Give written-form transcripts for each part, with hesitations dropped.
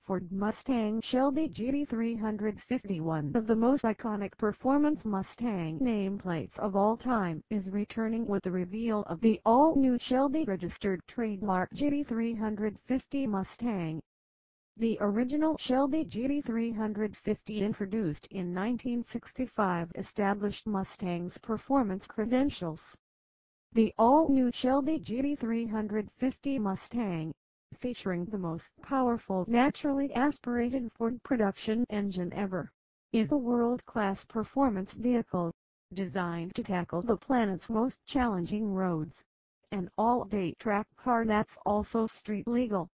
Ford Mustang Shelby GT-350, one of the most iconic performance Mustang nameplates of all time, is returning with the reveal of the all-new Shelby registered trademark GT-350 Mustang. The original Shelby GT-350, introduced in 1965, established Mustang's performance credentials. The all-new Shelby GT-350 Mustang, featuring the most powerful naturally aspirated Ford production engine ever, is a world-class performance vehicle, designed to tackle the planet's most challenging roads. An all-day track car that's also street legal.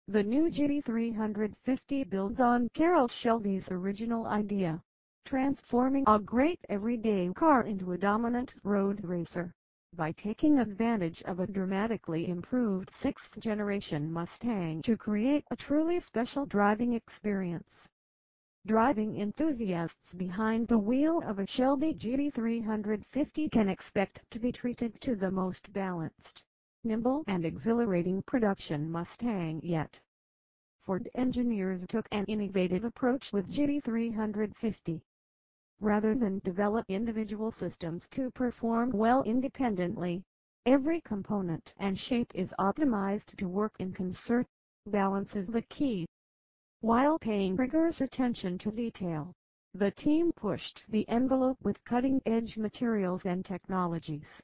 The new GT-350 builds on Carroll Shelby's original idea, transforming a great everyday car into a dominant road racer, by taking advantage of a dramatically improved 6th-generation Mustang to create a truly special driving experience. Driving enthusiasts behind the wheel of a Shelby GT-350 can expect to be treated to the most balanced, nimble and exhilarating production Mustang yet. Ford engineers took an innovative approach with GT-350. Rather than develop individual systems to perform well independently, every component and shape is optimized to work in concert. Balance is the key. While paying rigorous attention to detail, the team pushed the envelope with cutting-edge materials and technologies.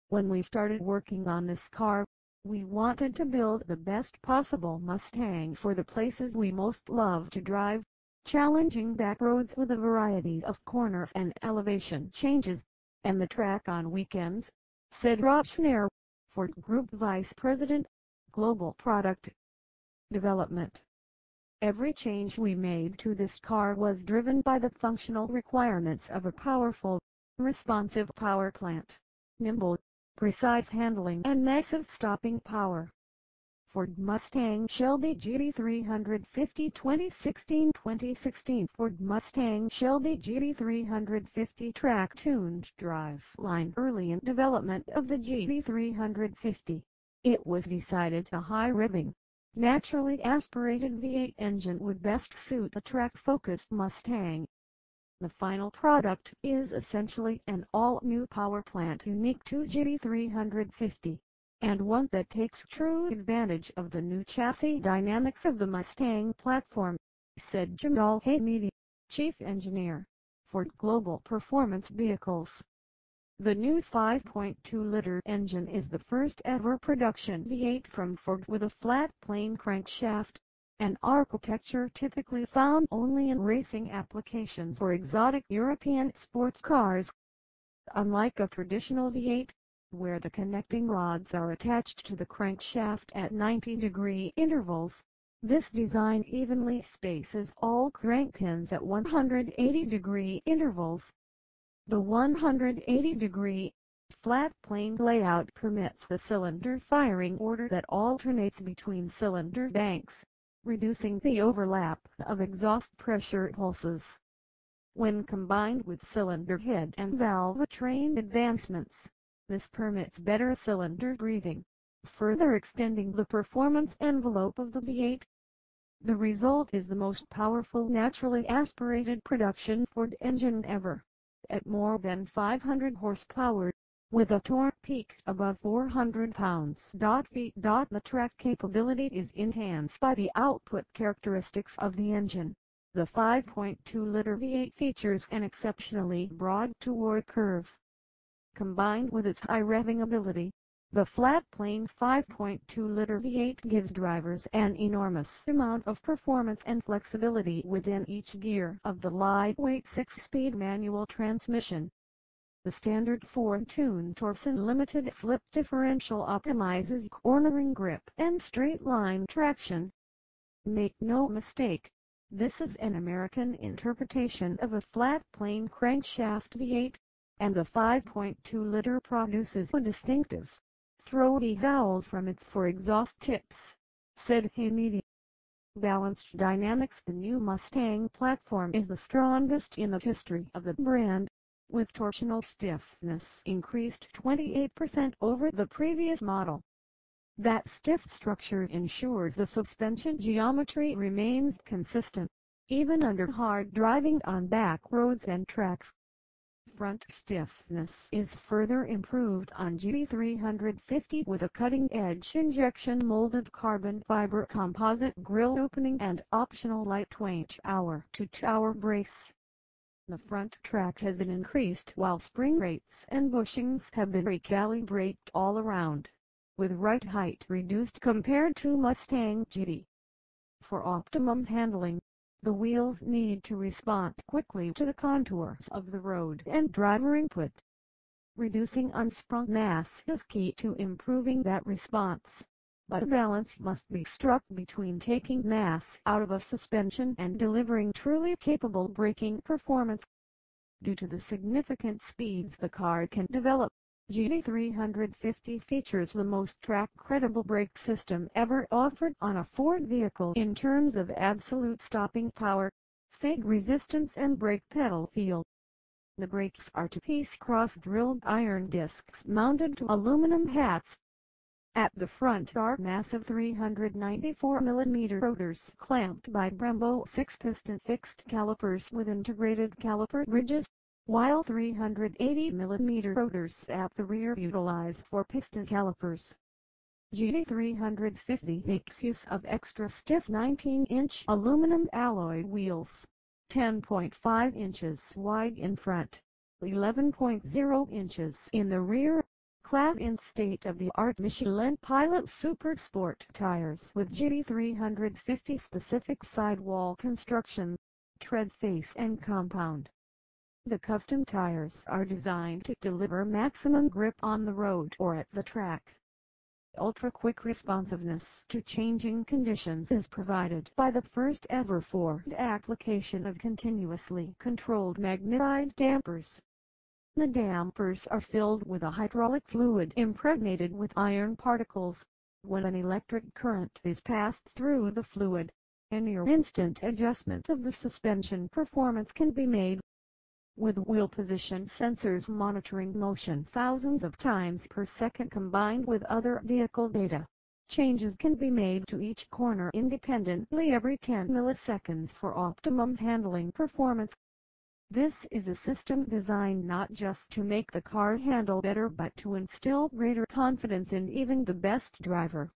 When we started working on this car, we wanted to build the best possible Mustang for the places we most love to drive, challenging back roads with a variety of corners and elevation changes, and the track on weekends, said Rob Schneier, Ford Group Vice President, Global Product Development. Every change we made to this car was driven by the functional requirements of a powerful, responsive power plant, nimble, precise handling and massive stopping power. Ford Mustang Shelby GT-350 2016 Ford Mustang Shelby GT-350 track-tuned drive line. Early in development of the GT-350, it was decided a high-revving, naturally aspirated V8 engine would best suit a track-focused Mustang. The final product is essentially an all-new power plant unique to GT-350, and one that takes true advantage of the new chassis dynamics of the Mustang platform, said Jamal Hamidi, Chief Engineer, Ford Global Performance Vehicles. The new 5.2-liter engine is the first-ever production V8 from Ford with a flat plane crankshaft, an architecture typically found only in racing applications or exotic European sports cars. Unlike a traditional V8, where the connecting rods are attached to the crankshaft at 90-degree intervals, this design evenly spaces all crank pins at 180-degree intervals. The 180-degree, flat plane layout permits the cylinder firing order that alternates between cylinder banks, reducing the overlap of exhaust pressure pulses. When combined with cylinder head and valve train advancements, this permits better cylinder breathing, further extending the performance envelope of the V8. The result is the most powerful naturally aspirated production Ford engine ever, at more than 500 horsepower, with a torque peak above 400 pounds-feet. The track capability is enhanced by the output characteristics of the engine. The 5.2-liter V8 features an exceptionally broad torque curve. Combined with its high revving ability, the flat-plane 5.2-liter V8 gives drivers an enormous amount of performance and flexibility within each gear of the lightweight 6-speed manual transmission. The standard 4-tune Torsen limited slip differential optimizes cornering grip and straight-line traction. Make no mistake, this is an American interpretation of a flat-plane crankshaft V8, and the 5.2-liter produces a distinctive, throaty howl from its four exhaust tips, said Hamidi. Balanced dynamics. The new Mustang platform is the strongest in the history of the brand, with torsional stiffness increased 28% over the previous model. That stiff structure ensures the suspension geometry remains consistent, even under hard driving on back roads and tracks. Front stiffness is further improved on GT350 with a cutting-edge injection molded carbon fiber composite grille opening and optional lightweight hour-to-hour brace. The front track has been increased while spring rates and bushings have been recalibrated all around, with ride height reduced compared to Mustang GT. For optimum handling, the wheels need to respond quickly to the contours of the road and driver input. Reducing unsprung mass is key to improving that response, but a balance must be struck between taking mass out of a suspension and delivering truly capable braking performance. Due to the significant speeds the car can develop, GT350 features the most track-credible brake system ever offered on a Ford vehicle in terms of absolute stopping power, fade resistance and brake pedal feel. The brakes are two-piece cross-drilled iron discs mounted to aluminum hats. At the front are massive 394mm rotors clamped by Brembo 6-piston fixed calipers with integrated caliper ridges, while 380mm rotors at the rear utilize 4-piston calipers. GT350 makes use of extra stiff 19-inch aluminum alloy wheels, 10.5 inches wide in front, 11.0 inches in the rear, clad in state-of-the-art Michelin Pilot Super Sport tires with GT350 specific sidewall construction, tread face and compound. The custom tires are designed to deliver maximum grip on the road or at the track. Ultra-quick responsiveness to changing conditions is provided by the first ever Ford application of continuously controlled magnetite dampers. The dampers are filled with a hydraulic fluid impregnated with iron particles. When an electric current is passed through the fluid, a near-instant adjustment of the suspension performance can be made. With wheel position sensors monitoring motion thousands of times per second combined with other vehicle data, changes can be made to each corner independently every 10 milliseconds for optimum handling performance. This is a system designed not just to make the car handle better but to instill greater confidence in even the best driver.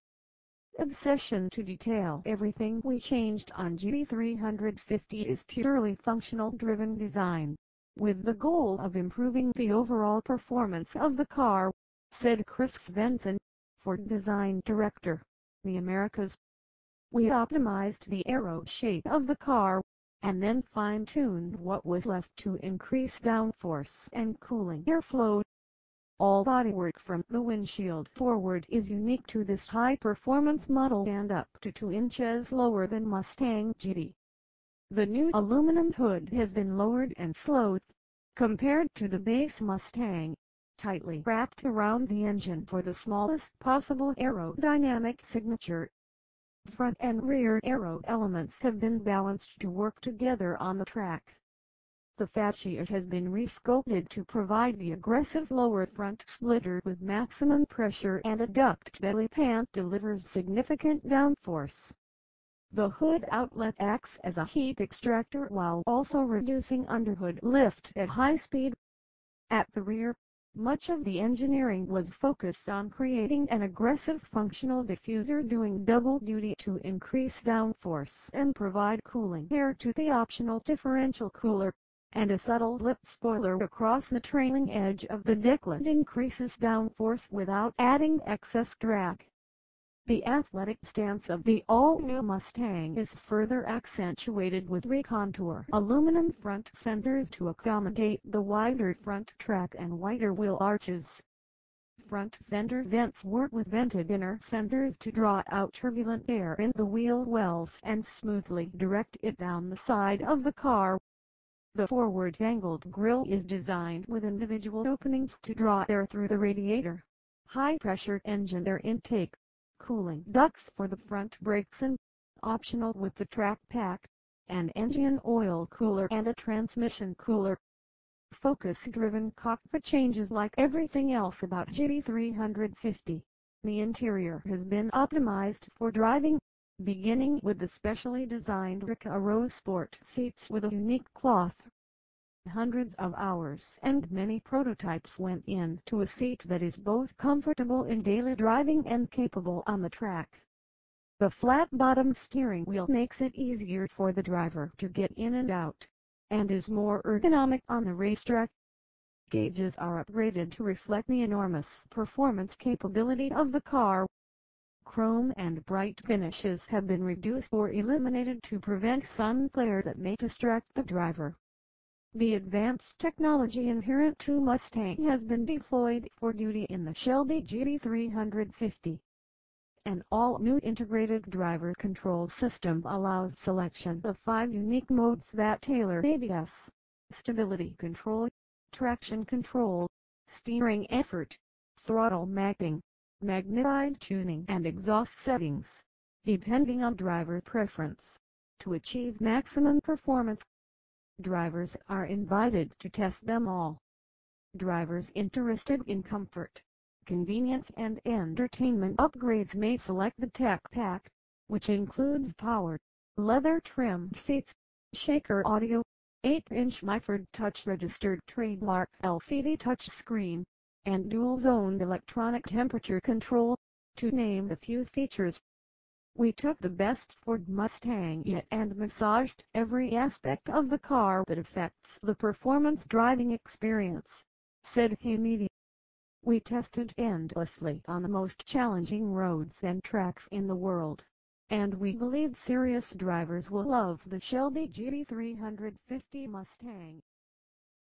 Obsession to detail. Everything we changed on GT350 is purely functional driven design, with the goal of improving the overall performance of the car, said Chris Svensson, Ford Design Director, the Americas. We optimized the aero shape of the car, and then fine-tuned what was left to increase downforce and cooling airflow. All bodywork from the windshield forward is unique to this high-performance model and up to 2 inches lower than Mustang GT. The new aluminum hood has been lowered and slowed, compared to the base Mustang, tightly wrapped around the engine for the smallest possible aerodynamic signature. Front and rear aero elements have been balanced to work together on the track. The fascia has been resculpted to provide the aggressive lower front splitter with maximum pressure, and a duct belly pant delivers significant downforce. The hood outlet acts as a heat extractor while also reducing underhood lift at high speed. At the rear, much of the engineering was focused on creating an aggressive functional diffuser doing double duty to increase downforce and provide cooling air to the optional differential cooler, and a subtle lip spoiler across the trailing edge of the decklet increases downforce without adding excess drag. The athletic stance of the all-new Mustang is further accentuated with recontour aluminum front fenders to accommodate the wider front track and wider wheel arches. Front fender vents work with vented inner fenders to draw out turbulent air in the wheel wells and smoothly direct it down the side of the car. The forward angled grille is designed with individual openings to draw air through the radiator. High-pressure engine air intake, cooling ducts for the front brakes and, optional with the track pack, an engine oil cooler and a transmission cooler. Focus-driven cockpit changes. Like everything else about GT350, The interior has been optimized for driving, beginning with the specially designed Recaro Sport seats with a unique cloth. Hundreds of hours and many prototypes went into a seat that is both comfortable in daily driving and capable on the track. The flat-bottom steering wheel makes it easier for the driver to get in and out, and is more ergonomic on the racetrack. Gauges are upgraded to reflect the enormous performance capability of the car. Chrome and bright finishes have been reduced or eliminated to prevent sun glare that may distract the driver. The advanced technology inherent to Mustang has been deployed for duty in the Shelby GT-350. An all-new integrated driver control system allows selection of 5 unique modes that tailor ABS, stability control, traction control, steering effort, throttle mapping, magnetite tuning and exhaust settings, depending on driver preference, to achieve maximum performance. Drivers are invited to test them all. Drivers interested in comfort, convenience and entertainment upgrades may select the Tech Pack, which includes powered, leather-trimmed seats, shaker audio, 8-inch MyFord touch registered trademark LCD touchscreen, and dual-zoned electronic temperature control, to name a few features. We took the best Ford Mustang yet and massaged every aspect of the car that affects the performance driving experience, said he. We tested endlessly on the most challenging roads and tracks in the world, and we believe serious drivers will love the Shelby GT-350 Mustang.